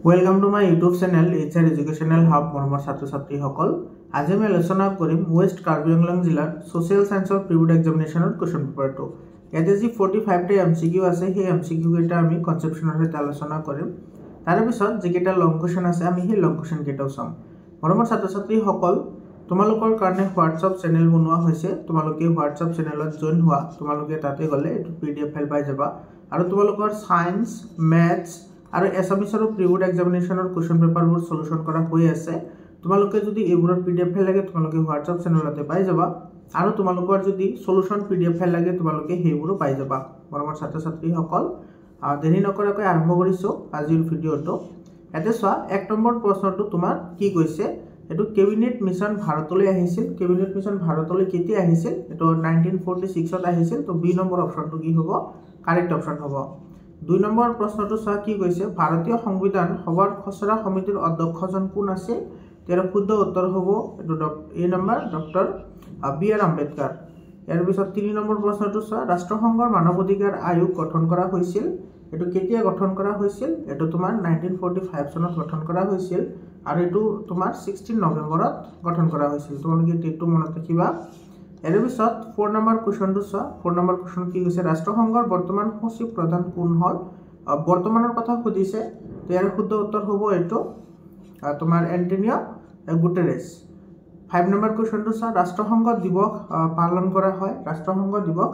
Welcome to my YouTube channel, HR Educational Hub মৰমৰ ছাত্ৰ-ছাত্ৰীসকল। আজি আমি আলোচনা কৰিম ওয়েষ্ট কাৰ্বি আংলং জিলাৰ সোশ্যাল সায়েন্সৰ প্ৰিভিড এক্সামিনেশ্যনৰ কোৱেশ্চন পেপাৰটো। ইয়াতে যি 45 টা এমসিকিউ আছে সেই এমসিকিউ কেইটা আমি কনসেপচনৰ সৈতে আলোচনা কৰিম। তাৰ পিছত যিকেইটা লং কোৱেশ্চন আছে আমি সেই লং কোৱেশ্চন কেইটাও চাম। মৰমৰ ছাত্ৰ-ছাত্ৰীসকল, তোমালোকৰ কাৰণে হোৱাটছআপ চেনেল বনোৱা হৈছে। তোমালোকে হোৱাটছআপ চেনেলত জয়েন হোৱা, তোমালোকে তাতে গলে এইটো পিডিএফ ফাইল পাই যাবা আৰু তোমালোকৰ সায়েন্স, ম্যাথছ আৰু এছামিছৰ প্ৰিভিড এক্সামিনেশ্যনৰ কোৱেশ্চন পেপাৰবোৰ সলিউশন কৰা হৈ আছে। তোমালোকে যদি এইবোৰৰ পিডিএফ ফাইল লাগে তোমালোকে হোৱাটছআপ চেনেলতে পাই যাবা আৰু তোমালোকৰ যদি সলিউশন পিডিএফ ফাইল লাগে তোমালোকে সেইবোৰো পাই যাবা। মৰমৰ ছাত্ৰ-ছাত্ৰীসকল, দেৰি নকৰাকৈ আৰম্ভ কৰিছো আজিৰ ভিডিঅটো। এতে চোৱা 1 নম্বৰ প্ৰশ্নটো তোমাৰ কি কৈছে, এটো কেবিনেট মিশন ভাৰতলৈ আহিছিল। কেবিনেট মিশন ভাৰতলৈ কেতিয়া আহিছিল? এটো 1946 ত আহিছিল। তো বি নম্বৰ অপচনটো কি হ'ব? কাৰেক্ট অপচন হ'ব। 2 নম্বৰ প্ৰশ্নটো চোৱা কি কৈছে, ভাৰতীয় সংবিধান সভাৰ খচৰা সমিতিৰ অধ্যক্ষজন কোন আছিল? তেৰ শুদ্ধ উত্তৰ হ'ব এটো A number doctor B R. Ambedkar. ইয়াৰ পিছত 3 নম্বৰ প্ৰশ্নটো চোৱা, ৰাষ্ট্ৰসংঘৰ মানৱ অধিকাৰ আয়োগ গঠন কৰা হৈছিল। এটো কেতিয়া গঠন কৰা হৈছিল? এটো তোমাৰ 1945 চনত গঠন কৰা হৈছিল আৰু এটো তোমাৰ 16 নৱেম্বৰত গঠন কৰা হৈছিল। তোমালোকে ডেটটো মনত ৰাখিবা। ইয়াৰ পিছত 4 নম্বৰ কোৱেশ্চনটো চোৱা। 4 নম্বৰ কোৱেশ্চন কি কৈছে, ৰাষ্ট্ৰসংঘৰ বৰ্তমান সচিব প্ৰধান কোন হল? বৰ্তমানৰ কথা সুধিছে। ইয়াৰ শুদ্ধ উত্তৰ হ'ব এটো তোমাৰ এন্টোনিও গুটেৰেছ। 5 নম্বৰ কোৱেশ্চনটো চোৱা, ৰাষ্ট্ৰসংঘ দিৱস পালন কৰা হয়। ৰাষ্ট্ৰসংঘ দিৱস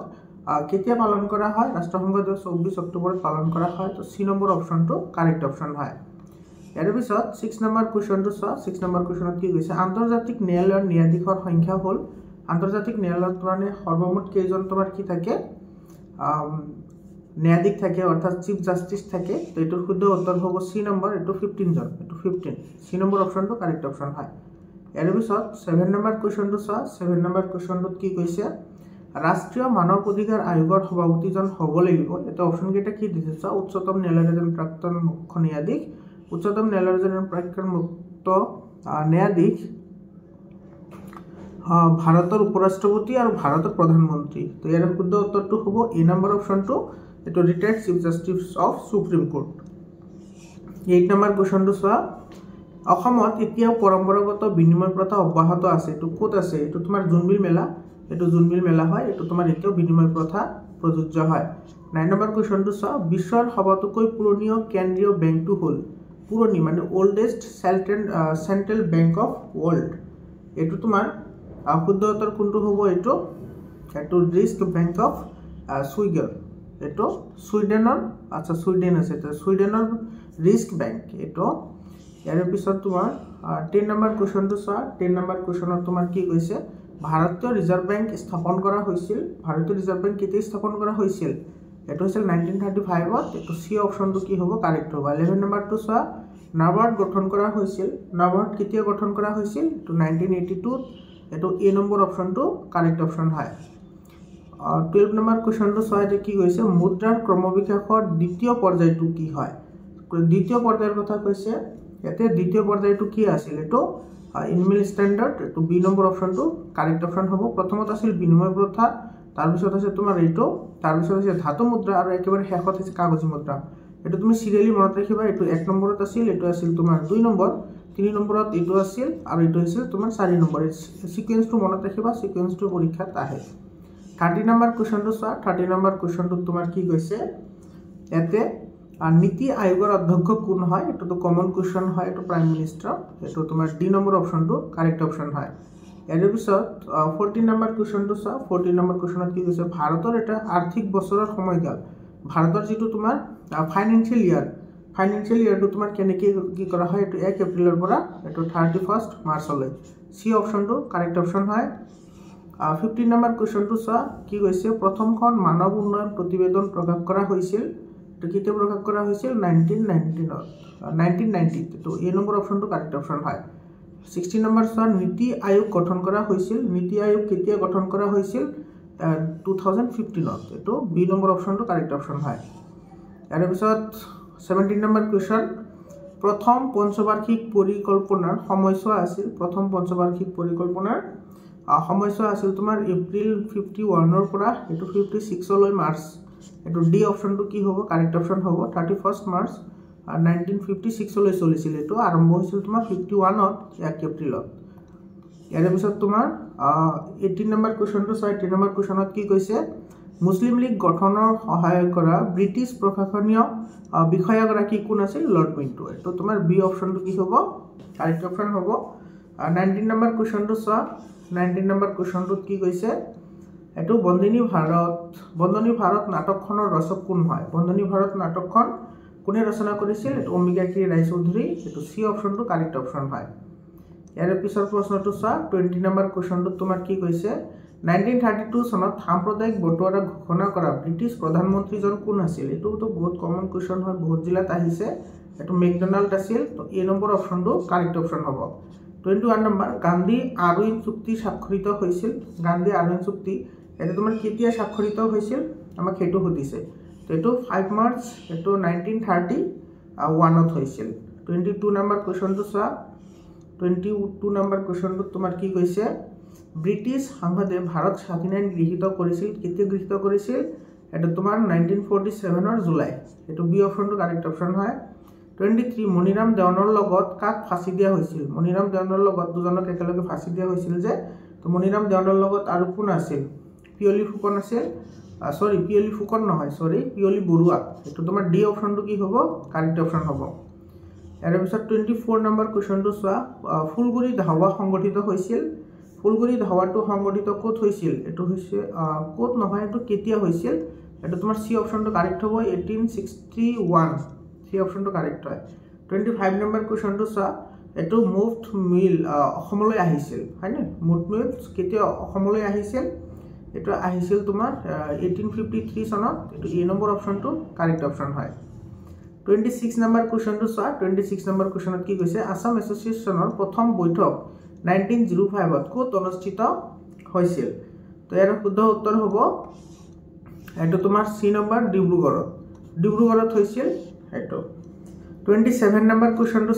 কেতিয়া পালন কৰা হয়? ৰাষ্ট্ৰসংঘ দিৱস 24 অক্টোবৰত পালন কৰা হয়। তো সি নম্বৰ অপচনটো কাৰেক্ট অপচন হয়। ইয়াৰ পিছত 6 নম্বৰ কোৱেশ্চনটো চোৱা। 6 নম্বৰ কোৱেশ্চনত কি কৈছে, আন্তৰ্জাতিক ন্যায়ালয়ৰ ন্যায়াধীশৰ সংখ্যা হ'ল? আন্তৰ্জাতিক ন্যায়ালয়ত মানে সৰ্বমুঠ কেইজন তোমাৰ কি থাকে? ন্যায়াধীশ থাকে, অৰ্থাৎ চিফ জাস্টিস থাকে। তো এটোৰ শুদ্ধ উত্তৰ হ'ব সি নম্বৰ, এটো 15 জন, এটো 15। সি নম্বৰ অপচনটো কাৰেক্ট অপচন হয়। ইয়াৰ পিছত 7 নম্বৰ কোৱেশ্চনটো চোৱা। 7 নম্বৰ কোৱেশ্চনটোত কি কৈছে, ৰাষ্ট্ৰীয় মানৱ অধিকাৰ আয়োগৰ সভাপতিজন হ'ব লাগিব। এটা অপচন কেইটা কি দিছে চোৱা, উচ্চতম ন্যায়ালয়ৰ এজন প্ৰাক্তন মুখ্য ন্যায়াধীশ, উচ্চতম ন্যায়ালয়ৰ এজন প্ৰাক্তন মুক্ত ন্যায়াধীশ, ভাৰতৰ উপৰাষ্ট্ৰপতি আৰু ভাৰতৰ প্ৰধানমন্ত্ৰী। তো ইয়াৰ শুদ্ধ উত্তৰটো হ'ব এ নম্বৰ অপচনটো, এটো retired chief justice of supreme court. 8 number কোৱেশ্চনটো চোৱা, অসমত এতিয়াও পৰম্পৰাগত বিনিময় প্ৰথা অব্যাহত আছে। এটো ক'ত আছে? এটো তোমাৰ জোনবিল মেলা। এটো জোনবিল মেলা হয়। এটো তোমাৰ এতিয়াও বিনিময় প্ৰথা প্ৰযোজ্য হয়। 9 নম্বৰ কোৱেশ্চনটো চোৱা, বিশ্বৰ সবাতোকৈ পুৰণি কেন্দ্ৰীয় বেংকটো হ'ল? পুৰণি মানে ওল্ডেষ্ট চেন্ট্ৰেল বেংক অফ ওয়াৰ্ল্ড। এটো তোমাৰ শুদ্ধ উত্তৰ কোনটো হ'ব? এটো ৰিস্ক বেংক অফ সুইডেন। এটো সুইডেনৰ, আচ্ছা সুইডেন আছে, তো সুইডেনৰ ৰিস্ক বেংক এটো। ইয়াৰ পিছত তোমাৰ 10 নম্বৰ কোৱেশ্চনটো চোৱা। 10 নম্বৰ কোৱেশ্চনত তোমাৰ কি কৈছে, ভাৰতীয় ৰিজাৰ্ভ বেংক স্থাপন কৰা হৈছিল। ভাৰতীয় ৰিজাৰ্ভ বেংক কেতিয়া স্থাপন কৰা হৈছিল? এটো হৈছিল 1935 ত। এটো সি অপচনটো কি হ'ব? কাৰেক্ট হ'ব। 11 নম্বৰটো চোৱা, নাবাৰ্ড গঠন কৰা হৈছিল। নাবাৰ্ড কেতিয়া গঠন কৰা হৈছিল? এটো 1982 ত। এটো এ নম্বৰ অপচনটো কাৰেক্ট অপচন হয়। 12 নম্বৰ কোৱেশ্চনটো চোৱা, এটা কি কৈছে, মুদ্ৰাৰ ক্ৰমবিকাশৰ দ্বিতীয় পৰ্যায়টো কি হয়? দ্বিতীয় পৰ্যায়ৰ কথা কৈছে। ইয়াতে দ্বিতীয় পৰ্যায়টো কি আছিল? এটো ইনমিল ষ্টেণ্ডাৰ্ড। এটো বি নম্বৰ অপচনটো কাৰেক্ট অপচন হ'ব। প্ৰথমত আছিল বিনিময় প্ৰথা, তাৰ পিছত আছে তোমাৰ এইটো, তাৰ পিছত আছে ধাতু মুদ্ৰা আৰু একেবাৰে শেষত আছে কাগজী মুদ্ৰা। এটো তুমি সিৰিয়ালি মনত ৰাখিবা। এটো 1 নম্বৰত আছিল, এটো আছিল তোমাৰ 2 নম্বৰ, 3 নম্বৰত এটো আছিল আৰু এটো আছিল তোমাৰ 4 নম্বৰ। সিকোয়েন্সটো মনত ৰাখিবা, সিকোয়েন্সটো পৰীক্ষাত আহে। 30 নম্বৰ কোৱেশ্চনটো চোৱা। 30 নম্বৰ কোৱেশ্চনটোত তোমাৰ কি কৈছে, ইয়াতে নীতি আয়োগৰ অধ্যক্ষ কোন হয়? এটো কমন কোৱেশ্চন হয়, এটো প্ৰাইম মিনিষ্টাৰ। এটো তোমাৰ ডি নম্বৰ অপচনটো কাৰেক্ট অপচন হয়। ইয়াৰ পিছত 14 নম্বৰ কোৱেশ্চনটো চোৱা। 14 নম্বৰ কোৱেশ্চনত কি কৈছে, ভাৰতৰ এটা আৰ্থিক বছৰৰ সময়কাল, ভাৰতৰ যিটো তোমাৰ ফাইনেন্সিয়েল ইয়াৰটো তোমাৰ কেনেকৈ কি কৰা হয়? এটো 1 এপ্ৰিলৰ পৰা এটো 31 মাৰ্চলৈ। সি অপচনটো কাৰেক্ট অপচন হয়। 15 নম্বৰ কোৱেশ্চনটো চোৱা। কি কৈছে, প্ৰথমখন মানৱ উন্নয়ন প্ৰতিবেদন প্ৰকাশ কৰা হৈছিল। এটো কেতিয়া প্ৰকাশ কৰা হৈছিল? 1990 ত। তো এ নম্বৰ অপচনটো কাৰেক্ট অপচন হয়। 16 নম্বৰ চোৱা, নীতি আয়োগ গঠন কৰা হৈছিল। নীতি আয়োগ কেতিয়া গঠন কৰা হৈছিল? 2015 ত। এটো বি নম্বৰ অপচনটো কাৰেক্ট অপচন হয়। ইয়াৰ পিছত 17 নম্বৰ কোৱেশ্চন, প্ৰথম পঞ্চবাৰ্ষিক পৰিকল্পনাৰ সময়ছোৱা আছিল? প্ৰথম পঞ্চবাৰ্ষিক পৰিকল্পনাৰ সময়ছোৱা আছিল তোমাৰ এপ্ৰিল 51 পৰা এটো 56 লৈ মাৰ্চ। এটো ডি অপচনটো কি হ'ব? কাৰেক্ট অপচন হ'ব 31 মাৰ্চ 1956 চলিছিল এইটো আৰম্ভ হৈছিল তোমাৰ 51ত 1 এপ্ৰিলত ইয়াৰ পিছত তোমাৰ 18 নম্বৰ কোৱেশ্চনটো 18 নম্বৰ কোৱেশ্চনত কি কৈছে মুছলিম লীগ গঠনৰ সহায় কৰা ব্ৰিটিছ প্ৰশাসনীয় বিষয়াগৰাকী কোন আছিল লৰ্ড মিণ্টো এইটো তোমাৰ বি অপচনটো কি হ'ব কাৰেক্ট অপচন হ'ব 19 নম্বৰ কোৱেশ্চনটো 19 নম্বৰ কোৱেশ্চনটোত কি কৈছে এটো বন্দনী ভাৰত নাটকখনৰ ৰচক কোন হয় বন্দনী ভাৰত নাটকখন কোনে ৰচনা কৰিছিল এটো অম্বিকাগিৰি ৰায়চৌধুৰী এটো সি অপচনটো কাৰেক্ট অপচন হয় ইয়াৰ পিছৰ প্ৰশ্নটো 20 নম্বৰ কোৱেশ্চনটো তোমাৰ কি কৈছে 1932 চনত সাম্প্ৰদায়িক বটোৱাৰা ঘোষণা কৰা ব্ৰিটিছ প্ৰধানমন্ত্ৰীজন কোন আছিল এটো তো বহুত কমন কোৱেশ্চন হয় বহুত জিলাত আহিছে এটো মেকডোনাল্ড আছিল তো এ নম্বৰ অপচনটো কাৰেক্ট অপচন হ'ব 21 নম্বৰ গান্ধী আৰউইন চুক্তি স্বাক্ষৰিত হৈছিল গান্ধী আৰউইন চুক্তি এটা তোমাৰ কেতিয়া স্বাক্ষৰিত হৈছিল আমাক হেতু সুধিছে তো এটো 5 মাৰ্চ এটো 1931ত হৈছিল 22 নম্বৰ কোৱেশ্চনটো 22 নম্বৰ কোৱেশ্চনটো তোমাৰ কি কৈছে ব্ৰিটিছ সংসদে ভাৰত স্বাধীন আইন গৃহীত কৰিছিল কেতিয়া গৃহীত কৰিছিল এটা তোমাৰ 1947 জুলাই এটো বি অপচনটো কাৰেক্ট অপচন হয় 23 মনিৰাম দেৱানৰ লগত কাক ফাঁসি দিয়া হৈছিল মনিৰাম দেৱানৰ লগত দুজনক একেলগে ফাঁসি দিয়া হৈছিল যে তো মনিৰাম দেৱানৰ লগত আৰু কোন আছিল পিয়লি ফুকন আছিল পিয়লি ফুকন নহয় পিয়লি বৰুৱা এটো তোমাৰ ডি অপচনটো কি হ'ব কাৰেক্ট অপচন হ'ব ইয়াৰ পিছত 24 নম্বৰ কোৱেশ্চনটো ফুলগুৰি ধাৱা সংগঠিত হৈছিল ফুলগুৰি ধাৱাটো সংগঠিত ক'ত হৈছিল এটো হৈছে ক'ত নহয় এটো কেতিয়া হৈছিল এটো তোমাৰ সি অপচনটো কাৰেক্ট হ'ব 1861 সি অপচনটো কাৰেক্ট হয় 25 নম্বৰ কোৱেশ্চনটো এটো মুফট মিল অসমলৈ আহিছিল হয়নে মুফট মিল কেতিয়া অসমলৈ আহিছিল এটো আহিছিল তোমাৰ 1853 চনত এটো এ নম্বৰ অপচনটো কাৰেক্ট অপচন হয় 26 নম্বৰ কোৱেশ্চনটো 26 নম্বৰ কোৱেশ্চনত কি কৈছে আসাম এছ'চিয়েশ্যনৰ প্ৰথম বৈঠক 1905ত ক'ত অনুষ্ঠিত হৈছিল তো ইয়াৰ শুদ্ধ উত্তৰ হ'ব এটো তোমাৰ সি নম্বৰ ডিব্ৰুগড়ত হৈছিল এটো 27 নম্বৰ কোৱেশ্চনটো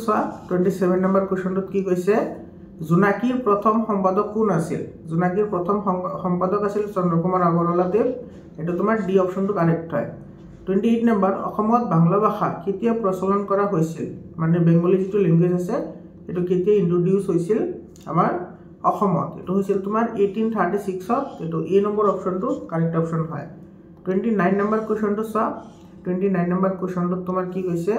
27 নম্বৰ কোৱেশ্চনটোত কি কৈছে জোনাকিৰ প্ৰথম সম্পাদক কোন আছিল জোনাকিৰ প্ৰথম সম্পাদক আছিল চন্দ্ৰকুমাৰ আগৰৱালাদেৱ এটো তোমাৰ ডি অপচনটো কাৰেক্ট হয় 28 নম্বৰ অসমত বাংলা ভাষা কেতিয়া প্ৰচলন কৰা হৈছিল মানে বেংগলী যেটো ল্যাঙ্গুৱেজ আছে এটো কেতিয়া ইন্ট্ৰোডিউস হৈছিল আমাৰ অসমত এটো হৈছিল তোমাৰ 1836 ত এটো এ নম্বৰ অপচনটো কাৰেক্ট অপচন হয় 29 নম্বৰ কোৱেশ্চনটো 29 নম্বৰ কোৱেশ্চনটো তোমাৰ কি কৈছে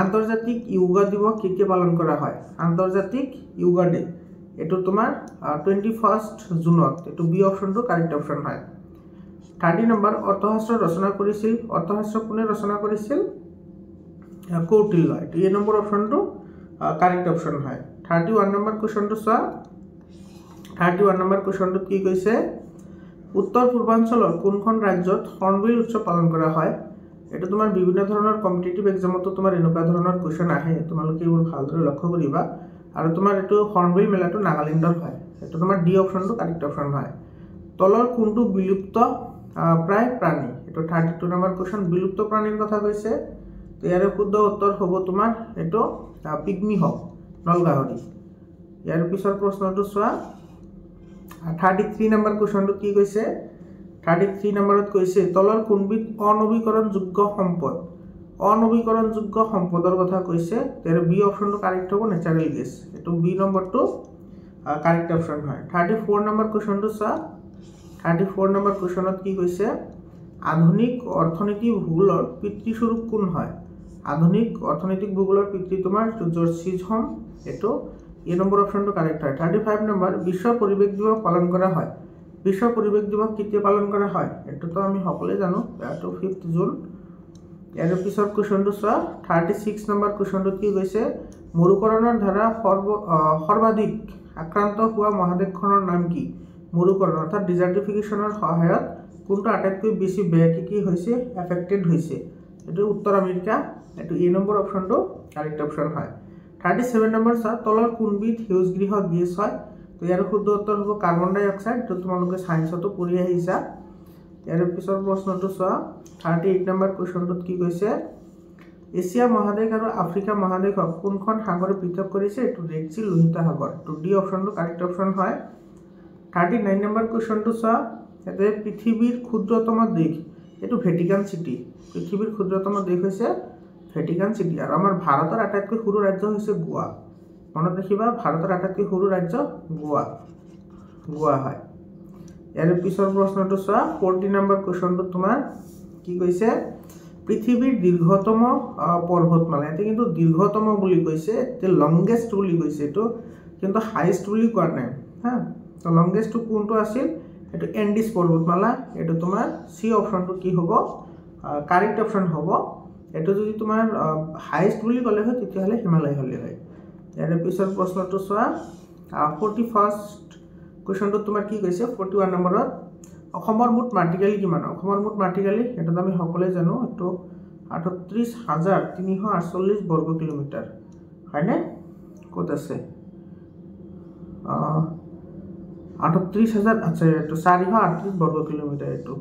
আন্তৰ্জাতিক যোগা দিৱস কেতিয়া পালন কৰা হয় আন্তৰ্জাতিক যোগা ডে এটো তোমাৰ 21 জুনত এটো বি অপচনটো কাৰেক্ট অপচন হয় 30 নম্বৰ অৰ্থশাস্ত্ৰ ৰচনা কৰিছিল অৰ্থশাস্ত্ৰ কোনে ৰচনা কৰিছিল কৌটিল্য এটো এ নম্বৰ অপচনটো কাৰেক্ট অপচন হয় 31 নম্বৰ কোৱেশ্চনটো 31 নম্বৰ কোৱেশ্চনটো কি কৈছে উত্তৰ পূৰ্বাঞ্চলৰ কোনখন ৰাজ্যত হৰ্ণবিল উৎসৱ পালন কৰা হয় এটা তোমাৰ বিভিন্ন ধৰণৰ কম্পিটিটিভ এক্সামতো তোমাৰ এনেকুৱা ধৰণৰ কোৱেশ্চন আহে তোমালোকে এইবোৰ ভালদৰে লক্ষ্য কৰিবা আৰু তোমাৰ এটো হৰ্ণবিল মেলাটো নাগালেণ্ডৰ হয় এটা তোমাৰ ডি অপচনটো কাৰেক্ট অপচন হয় তলৰ কোনটো বিলুপ্ত প্ৰায় প্ৰাণী এটো 32 নম্বৰ কোৱেশ্চন বিলুপ্ত প্ৰাণীৰ কথা কৈছে তো ইয়াৰ শুদ্ধ উত্তৰ হ'ব তোমাৰ এটো পিগমি হক নলগাহৰি ইয়াৰ পিছৰ প্ৰশ্নটো 33 নম্বৰ কোৱেশ্চনটো কি কৈছে 33 নম্বৰত কৈছে তলৰ কোনবিধ অনবীকৰণযোগ্য সম্পদৰ কথা কৈছে তেৰ বি অপচনটো কাৰেক্ট হ'ব নেচাৰেল গেছ এটো বি নম্বৰটো কাৰেক্ট অপচন হয় 34 নম্বৰ কোৱেশ্চনটো 34 নম্বৰ কোৱেশ্চনত কি কৈছে আধুনিক অৰ্থনীতি ভূগোলৰ পিতৃস্বৰূপ কোন হয় আধুনিক অৰ্থনৈতিক ভূগোলৰ পিতৃ তোমাৰ জৰ্জ চিজহম এটো এ নম্বৰ অপচনটো কাৰেক্ট হয় 35 নম্বৰ বিশ্ব পৰিৱেশ দিৱস পালন কৰা হয় বিশ্ব পৰিৱেশ দিৱস কেতিয়া পালন কৰা হয় এটো তো আমি সকলোৱে জানো এটো 5th জুন ইয়াৰ পিছৰ কোৱেশ্চনটো 36 নম্বৰ কোৱেশ্চনটো কি কৈছে মৰুকৰণৰ দ্বাৰা সৰ্বাধিক আক্ৰান্ত হোৱা মহাদেশখনৰ নাম কি মৰুকৰণ অৰ্থাৎ ডিজাৰ্টিফিকেশনৰ সহায়ত কোনটো আটাইতকৈ বেছি বেয়াকি হৈছে এফেক্টেড হৈছে এটো উত্তৰ আমেৰিকা এটো এ নম্বৰ অপচনটো কাৰেক্ট অপচন হয় 37 নম্বৰ তলৰ কোনবিধ সেউজগৃহ গেছ হয় তো ইয়াৰ শুদ্ধ উত্তৰ হ'ব কাৰ্বন ডাই অক্সাইড তো তোমালোকে সায়েন্সতো পঢ়ি আহিছা ইয়াৰ পিছৰ প্ৰশ্নটো 38 নম্বৰ কোৱেশ্চনটোত কি কৈছে এছিয়া মহাদেশ আৰু আফ্ৰিকা মহাদেশক কোনখন সাগৰে পৃথক কৰিছে এটো ৰেড সি লোহিত সাগৰ তো ডি অপচনটো কাৰেক্ট অপচন হয় 39 নম্বৰ কোৱেশ্চনটো এতে পৃথিৱীৰ ক্ষুদ্ৰতম দেশ এটো ভ্যাটিকান সিটি পৃথিৱীৰ ক্ষুদ্ৰতম দেশ হৈছে ভ্যাটিকান সিটি আৰু আমাৰ ভাৰতৰ আটাইতকৈ সৰু ৰাজ্য হৈছে গোৱা মনত ৰাখিবা ভাৰতৰ আটাইতকৈ সৰু ৰাজ্য গোৱা হয় ইয়াৰ পিছৰ প্ৰশ্নটো চোৱা 40 নম্বৰ কোৱেশ্চনটো তোমাৰ কি কৈছে পৃথিৱীৰ দীৰ্ঘতম পৰ্বতমালা এতে কিন্তু দীৰ্ঘতম বুলি কৈছে তে লংগেষ্ট বুলি কৈছে এটো কিন্তু হাইয়েষ্ট বুলি কোৱা নাই হা তো লংগেষ্ট কোনটো আছিল এটো এন্ডিছ পৰ্বতমালা এটো তোমাৰ সি অপচনটো কি হ'ব কাৰেক্ট অপচন হ'ব এটো যদি তোমাৰ হাইয়েষ্ট বুলি ক'লে হয় তেতিয়াহলে হিমালয় হলে হয় ইয়াৰ পিছৰ প্ৰশ্নটো চোৱা 41st কোৱেশ্চনটো তোমাৰ কি কৈছে 41 নম্বৰত অসমৰ মুঠ মাটিকালি কিমান অসমৰ মুঠ মাটিকালি এটা আমি সকলোৱে জানো এটো 38348 বৰ্গ কিলোমিটাৰ হয়নে কত আছে 38000 আচ্ছা এটো 438 বর্গ কিলোমিটার এটো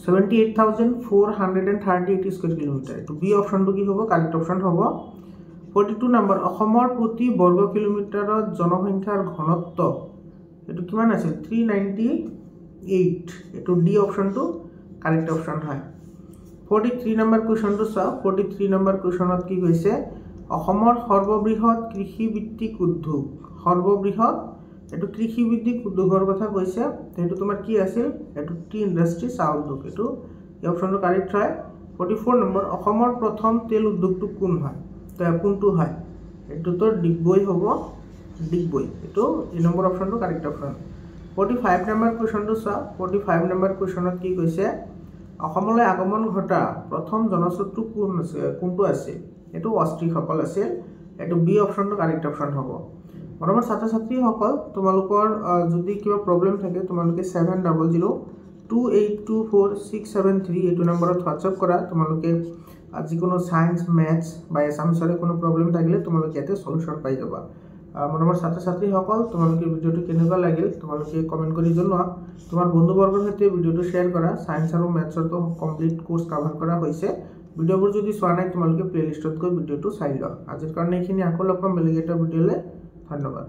78438 স্কয়ার কিলোমিটার এটো বি অপশনটো কি হ'ব কারেক্ট অপশন হ'ব 42 নম্বৰ অসমৰ প্ৰতি বৰ্গ কিলোমিটাৰত জনসংখ্যাৰ ঘনত্ব এটো কিমান আছে 398 এটো ডি অপশনটো কাৰেক্ট অপশন হয় 43 নম্বৰ কোৱেশ্চনটো চাও 43 নম্বৰ কোৱেশ্চনত কি কৈছে অসমৰ সৰ্ববৃহৎ কৃষি ভিত্তিক উদ্যোগ সৰ্ববৃহৎ এটো কৃষি ভিত্তিক উদ্যোগৰ কথা কৈছে এটো তোমাৰ কি আছিল এটো টি ইন্ডাস্ট্ৰি চাহ উদ্যোগ এটো এই অপশনটো কাৰেক্ট হয় 44 নম্বৰ অসমৰ প্ৰথম তেল উদ্যোগটো কোন হয় তো কোনটো হয় এটো তো ডিগবৈ হ'ব ডিগবৈ এটো এই নম্বৰ অপশনটো কাৰেক্ট অপশন 45 নম্বৰ কোৱেশ্চনটো চাহ 45 নম্বৰ কোৱেশ্চনত কি কৈছে অসমলৈ আগমন ঘটা প্ৰথম জনস্ৰোতটো কোনটো আছে এটো অষ্ট্ৰিক সকল আছে এটো বি অপশনটো কাৰেক্ট অপশন হ'ব মৰমৰ ছাত্ৰ ছাত্ৰী সকল তোমালোকৰ যদি কিবা প্ৰবলেম থাকে তোমালোকে 7002824673 এটো নম্বৰত WhatsApp কৰা তোমালোকে যিকোনো সায়েন্স ম্যাথছ বা এছামিছৰে কোনো প্ৰবলেম থাকিলে তোমালোকে এতে সলিউশন পাই যাবা মৰমৰ ছাত্ৰ ছাত্ৰী সকল তোমালোকে ভিডিওটো কেনেকুৱা লাগিল তোমালোকে কমেন্ট কৰি জনোৱা তোমাৰ বন্ধুবৰ্গৰ সৈতে ভিডিওটো শেয়াৰ কৰা সায়েন্স আৰু ম্যাথছৰ তো কমপ্লিট কোৰ্স কভাৰ কৰা হৈছে ভিডিওবোৰ যদি চোৱা নাই তোমালোকে প্লেলিষ্টত গৈ ভিডিওটো চাই লোৱা আজিৰ কাৰণে এইখিনি আকৌ লগ পাম বেলেগ এটা ভিডিওলে ধন্যবাদ